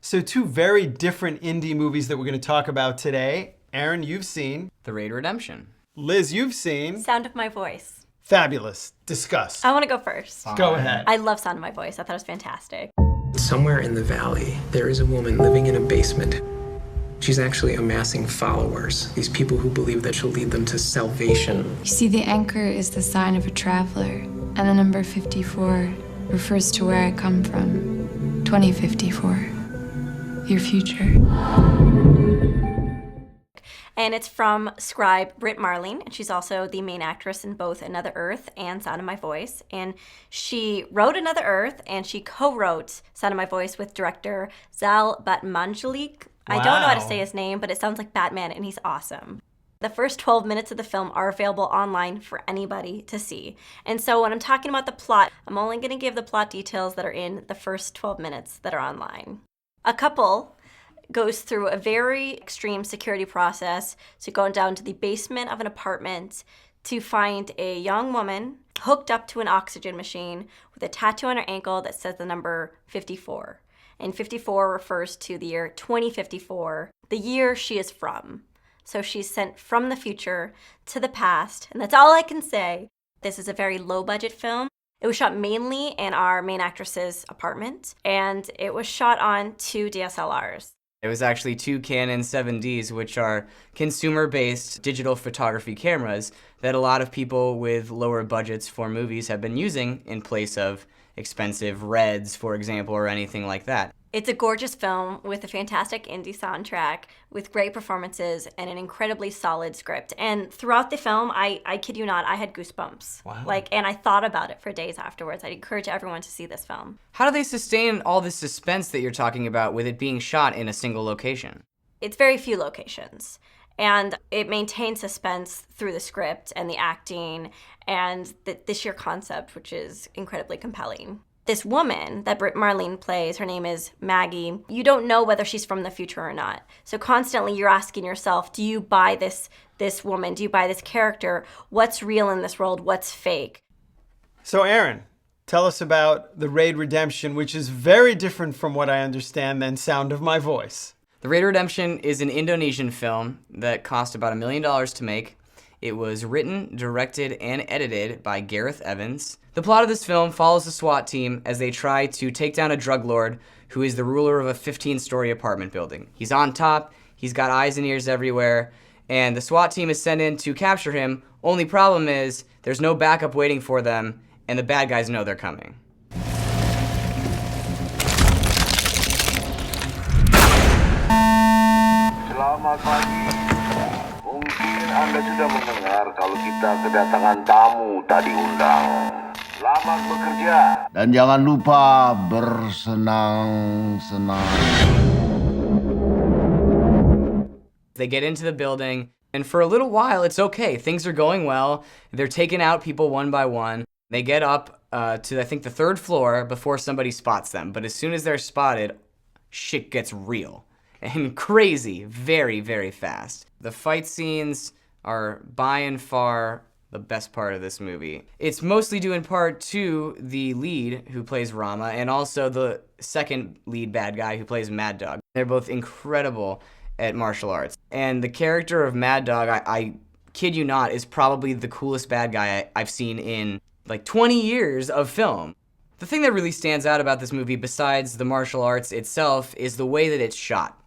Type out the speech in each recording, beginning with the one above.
So two very different indie movies that we're going to talk about today. Aaron, you've seen The Raid Redemption. Liz, you've seen Sound of My Voice. Fabulous. Discuss. I want to go first. Go ahead. I love Sound of My Voice. I thought it was fantastic. Somewhere in the valley, there is a woman living in a basement. She's actually amassing followers, these people who believe that she'll lead them to salvation. You see, the anchor is the sign of a traveler, and the number 54 refers to where I come from. 2054. Your future. And it's from scribe Brit Marling, and she's also the main actress in both Another Earth and Sound of My Voice. And she wrote Another Earth, and she co-wrote Sound of My Voice with director Zal Batmanglij. I don't know how to say his name, but it sounds like Batman, and he's awesome. The first 12 minutes of the film are available online for anybody to see. And so when I'm talking about the plot, I'm only going to give the plot details that are in the first 12 minutes that are online. A couple goes through a very extreme security process to go down to the basement of an apartment to find a young woman hooked up to an oxygen machine with a tattoo on her ankle that says the number 54. And 54 refers to the year 2054, the year she is from. So she's sent from the future to the past, and that's all I can say. This is a very low-budget film. It was shot mainly in our main actress's apartment, and it was shot on 2 DSLRs. It was actually 2 Canon 7Ds, which are consumer-based digital photography cameras that a lot of people with lower budgets for movies have been using in place of expensive Reds, for example, or anything like that. It's a gorgeous film with a fantastic indie soundtrack, with great performances and an incredibly solid script. And throughout the film, I kid you not, I had goosebumps. Wow. And I thought about it for days afterwards. I'd encourage everyone to see this film. How do they sustain all this suspense that you're talking about with it being shot in a single location? It's very few locations, and it maintains suspense through the script and the acting and the sheer concept, which is incredibly compelling. This woman that Brit Marling plays, her name is Maggie, you don't know whether she's from the future or not. So constantly you're asking yourself, do you buy this woman? Do you buy this character? What's real in this world? What's fake? So Aaron, tell us about The Raid Redemption, which is very different from what I understand than Sound of My Voice. The Raid Redemption is an Indonesian film that cost about $1 million to make. It was written, directed, and edited by Gareth Evans. The plot of this film follows the SWAT team as they try to take down a drug lord who is the ruler of a 15-story apartment building. He's on top, he's got eyes and ears everywhere, and the SWAT team is sent in to capture him. Only problem is there's no backup waiting for them, and the bad guys know they're coming. Selamat pagi. Mungkin Anda sudah mendengar kalau kita kedatangan tamu tadi undang. Selamat bekerja. Dan jangan lupa bersenang-senang. They get into the building, and for a little while, it's okay. Things are going well. They're taking out people one by one. They get up to, I think, the 3rd floor before somebody spots them. But as soon as they're spotted, shit gets real. And crazy, very, very fast. The fight scenes are by and far the best part of this movie. It's mostly due in part to the lead who plays Rama and also the second lead bad guy who plays Mad Dog. They're both incredible at martial arts. And the character of Mad Dog, I kid you not, is probably the coolest bad guy I've seen in like 20 years of film. The thing that really stands out about this movie, besides the martial arts itself, is the way that it's shot.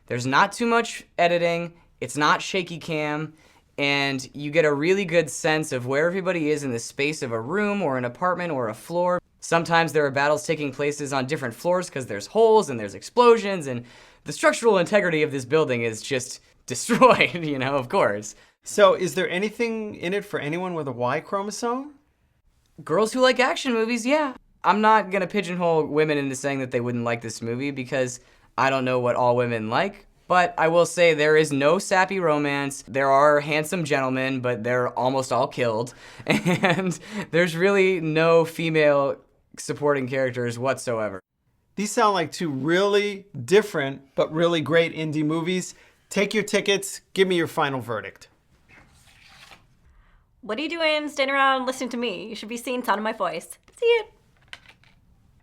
There's not too much editing, it's not shaky cam, and you get a really good sense of where everybody is in the space of a room or an apartment or a floor. Sometimes there are battles taking places on different floors because there's holes and there's explosions, and the structural integrity of this building is just destroyed, of course. So is there anything in it for anyone with a Y chromosome? Girls who like action movies, yeah. I'm not gonna pigeonhole women into saying that they wouldn't like this movie because I don't know what all women like, but I will say there is no sappy romance. There are handsome gentlemen, but they're almost all killed. And there's really no female supporting characters whatsoever. These sound like two really different but really great indie movies. Take your tickets. Give me your final verdict. What are you doing standing around listening to me? You should be seeing Sound of My Voice. See it.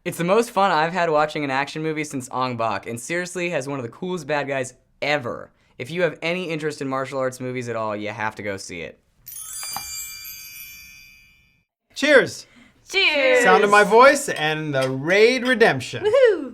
It's the most fun I've had watching an action movie since Ong Bak, and seriously has one of the coolest bad guys ever. If you have any interest in martial arts movies at all, you have to go see it. Cheers! Cheers! Sound of my voice and the Raid Redemption. Woohoo!